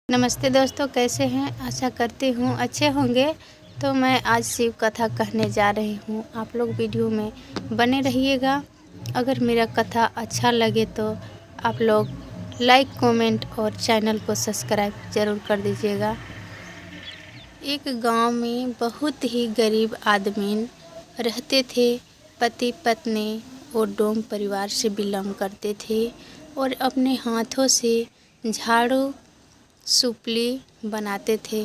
नमस्ते दोस्तों, कैसे हैं? आशा करती हूँ अच्छे होंगे। तो मैं आज शिव कथा कहने जा रही हूँ। आप लोग वीडियो में बने रहिएगा। अगर मेरा कथा अच्छा लगे तो आप लोग लाइक, कमेंट और चैनल को सब्सक्राइब ज़रूर कर दीजिएगा। एक गांव में बहुत ही गरीब आदमी रहते थे। पति पत्नी और डोम परिवार से बिलोंग करते थे और अपने हाथों से झाड़ू सुपली बनाते थे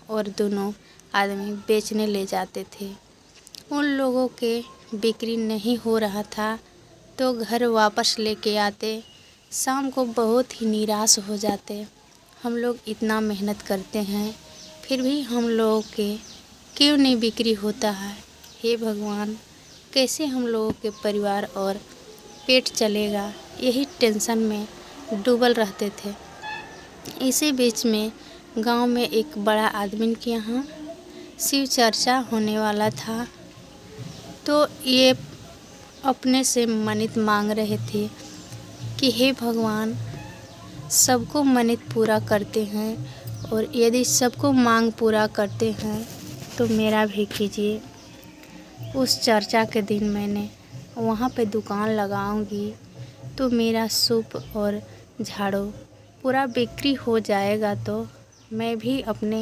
और दोनों आदमी बेचने ले जाते थे। उन लोगों के बिक्री नहीं हो रहा था तो घर वापस लेके आते। शाम को बहुत ही निराश हो जाते। हम लोग इतना मेहनत करते हैं फिर भी हम लोगों के क्यों नहीं बिक्री होता है? हे भगवान, कैसे हम लोगों के परिवार और पेट चलेगा? यही टेंशन में डूबल रहते थे। इसी बीच में गांव में एक बड़ा आदमी के यहाँ शिव चर्चा होने वाला था। तो ये अपने से मन्नत मांग रहे थे कि हे भगवान, सबको मन्नत पूरा करते हैं और यदि सबको मांग पूरा करते हैं तो मेरा भी कीजिए। उस चर्चा के दिन मैंने वहाँ पे दुकान लगाऊंगी तो मेरा सूप और झाड़ू पूरा बिक्री हो जाएगा तो मैं भी अपने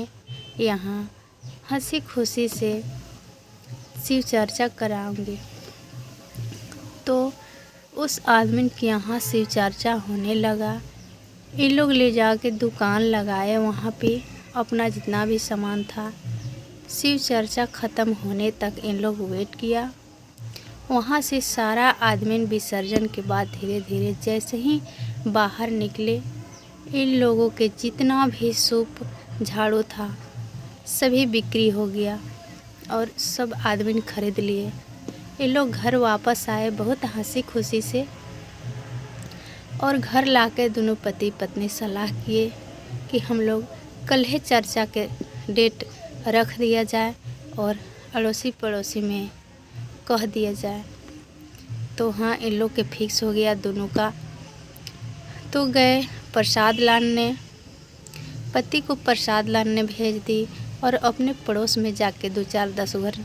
यहाँ हंसी खुशी से शिव चर्चा कराऊंगी। तो उस आदमी के यहाँ शिव चर्चा होने लगा। इन लोग ले जाके दुकान लगाए। वहाँ पे अपना जितना भी सामान था, शिव चर्चा ख़त्म होने तक इन लोग वेट किया। वहाँ से सारा आदमी विसर्जन के बाद धीरे धीरे जैसे ही बाहर निकले, इन लोगों के जितना भी सूप झाड़ू था सभी बिक्री हो गया और सब आदमी खरीद लिए। ये लोग घर वापस आए बहुत हंसी खुशी से और घर लाके दोनों पति पत्नी सलाह किए कि हम लोग कल ही चर्चा के डेट रख दिया जाए और अड़ोसी पड़ोसी में कह दिया जाए। तो हाँ, इन लोग के फिक्स हो गया दोनों का। तो गए प्रसाद लाने। पति को प्रसाद लाने भेज दी और अपने पड़ोस में जाके 2-4-10 घर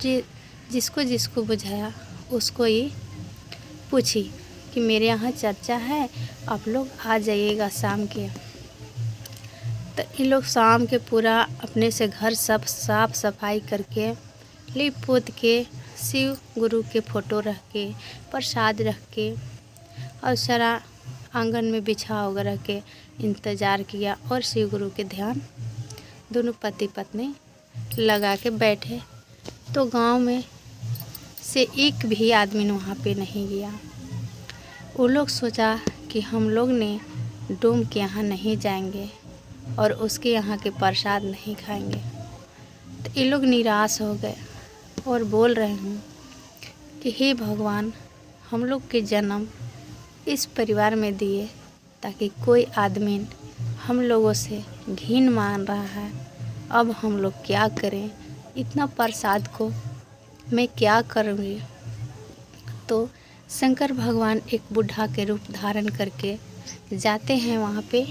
जिसको जिसको बुझाया उसको ही पूछी कि मेरे यहाँ चर्चा है, आप लोग आ जाइएगा शाम के। तो इन लोग शाम के पूरा अपने से घर सब साफ सफाई करके लिप पोत के शिव गुरु के फ़ोटो रख के प्रसाद रख के और सारा आंगन में बिछा वगैरह के इंतज़ार किया और शिव गुरु के ध्यान दोनों पति पत्नी लगा के बैठे। तो गांव में से एक भी आदमी वहाँ पे नहीं गया। वो लोग सोचा कि हम लोग ने डोम के यहाँ नहीं जाएंगे और उसके यहाँ के प्रसाद नहीं खाएंगे। तो ये लोग निराश हो गए और बोल रहे हूँ कि हे भगवान, हम लोग के जन्म इस परिवार में दिए ताकि कोई आदमी हम लोगों से घिन मान रहा है। अब हम लोग क्या करें? इतना प्रसाद को मैं क्या करूँगी? तो शंकर भगवान एक बुढ़ा के रूप धारण करके जाते हैं वहाँ पे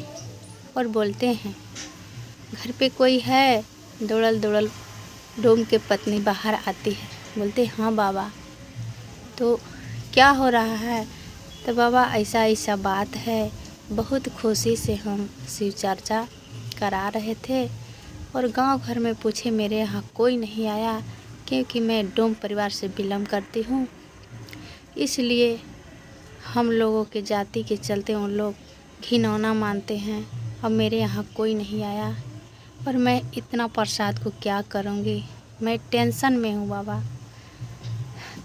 और बोलते हैं, घर पे कोई है? दौड़ल दौड़ल डोम के पत्नी बाहर आती है। बोलते हाँ बाबा। तो क्या हो रहा है? तो बाबा ऐसा ऐसा बात है, बहुत खुशी से हम शिव चर्चा करा रहे थे और गांव भर में पूछे, मेरे यहाँ कोई नहीं आया क्योंकि मैं डोम परिवार से बिलोंग करती हूँ, इसलिए हम लोगों के जाति के चलते उन लोग घिनौना मानते हैं। अब मेरे यहाँ कोई नहीं आया और मैं इतना प्रसाद को क्या करूँगी? मैं टेंशन में हूँ बाबा।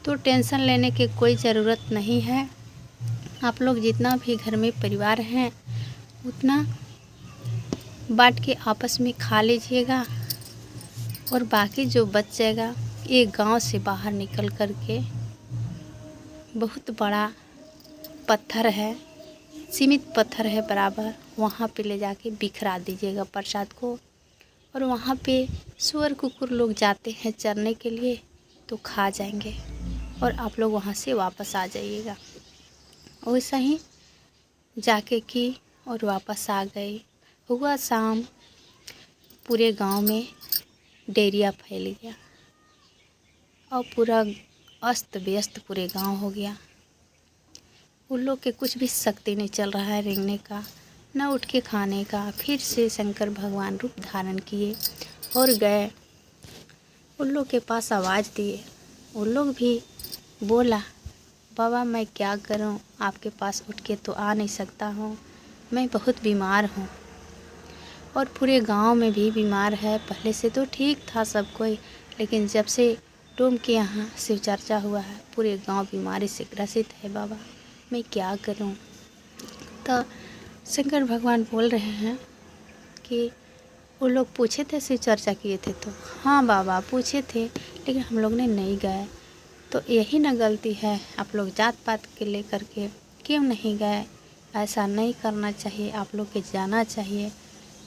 तो टेंशन लेने की कोई ज़रूरत नहीं है। आप लोग जितना भी घर में परिवार हैं उतना बांट के आपस में खा लीजिएगा और बाकी जो बच जाएगा ये गांव से बाहर निकल कर के बहुत बड़ा पत्थर है, सीमित पत्थर है बराबर, वहाँ पे ले जाके बिखरा दीजिएगा प्रसाद को। और वहाँ पे सुअर कुकुर लोग जाते हैं चरने के लिए तो खा जाएंगे और आप लोग वहाँ से वापस आ जाइएगा। वैसा ही जाके की और वापस आ गई। हुआ शाम पूरे गांव में डायरिया फैल गया और पूरा अस्त व्यस्त पूरे गांव हो गया। उन लोग के कुछ भी शक्ति नहीं चल रहा है रेंगने का, न उठ के खाने का। फिर से शंकर भगवान रूप धारण किए और गए उन लोग के पास, आवाज़ दिए। उन लोग भी बोला, बाबा मैं क्या करूं, आपके पास उठ के तो आ नहीं सकता हूं, मैं बहुत बीमार हूं। और पूरे गांव में भी बीमार है। पहले से तो ठीक था सब कोई, लेकिन जब से टोम के यहाँ शिव चर्चा हुआ है पूरे गांव बीमारी से ग्रसित है। बाबा मैं क्या करूं। तो शंकर भगवान बोल रहे हैं कि वो लोग पूछे थे, शिव चर्चा किए थे तो हाँ बाबा पूछे थे, लेकिन हम लोग ने नहीं गए। तो यही ना गलती है, आप लोग जात पात के लेकर के क्यों नहीं गए। ऐसा नहीं करना चाहिए, आप लोग के जाना चाहिए।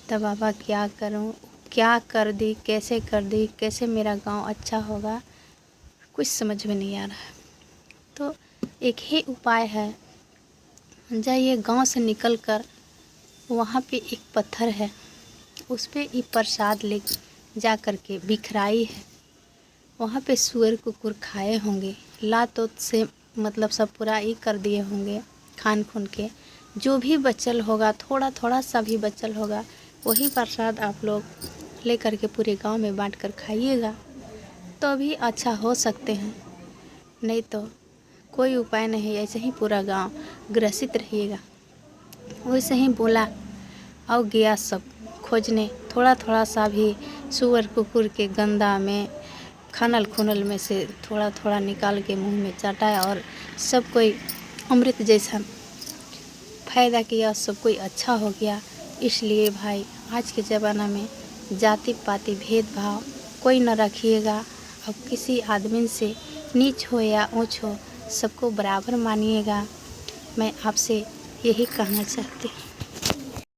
तो बाबा क्या करूं, क्या कर दी, कैसे कर दी, कैसे मेरा गांव अच्छा होगा, कुछ समझ में नहीं आ रहा है। तो एक ही उपाय है, जाइए गांव से निकल कर वहाँ पे एक पत्थर है, उस पे ये प्रसाद ले जा कर के बिखराई है। वहाँ पे सुअर कुकुर खाए होंगे, लात ओत से मतलब सब पूरा ये कर दिए होंगे खान खून के। जो भी बचल होगा, थोड़ा थोड़ा सा भी बचल होगा, वही प्रसाद आप लोग ले कर के पूरे गांव में बांट कर खाइएगा, तो भी अच्छा हो सकते हैं। नहीं तो कोई उपाय नहीं, ऐसे ही पूरा गांव ग्रसित रहिएगा। वैसे ही बोला और गया सब खोजने। थोड़ा थोड़ा सा भी सुअर कुकुर के गंदा में, खानल खुनल में से थोड़ा थोड़ा निकाल के मुंह में चटाया और सब कोई अमृत जैसा फ़ायदा किया, सब कोई अच्छा हो गया। इसलिए भाई आज के ज़माना में जाति पाति भेदभाव कोई न रखिएगा। अब किसी आदमी से नीच हो या ऊंच हो, सबको बराबर मानिएगा। मैं आपसे यही कहना चाहती हूँ।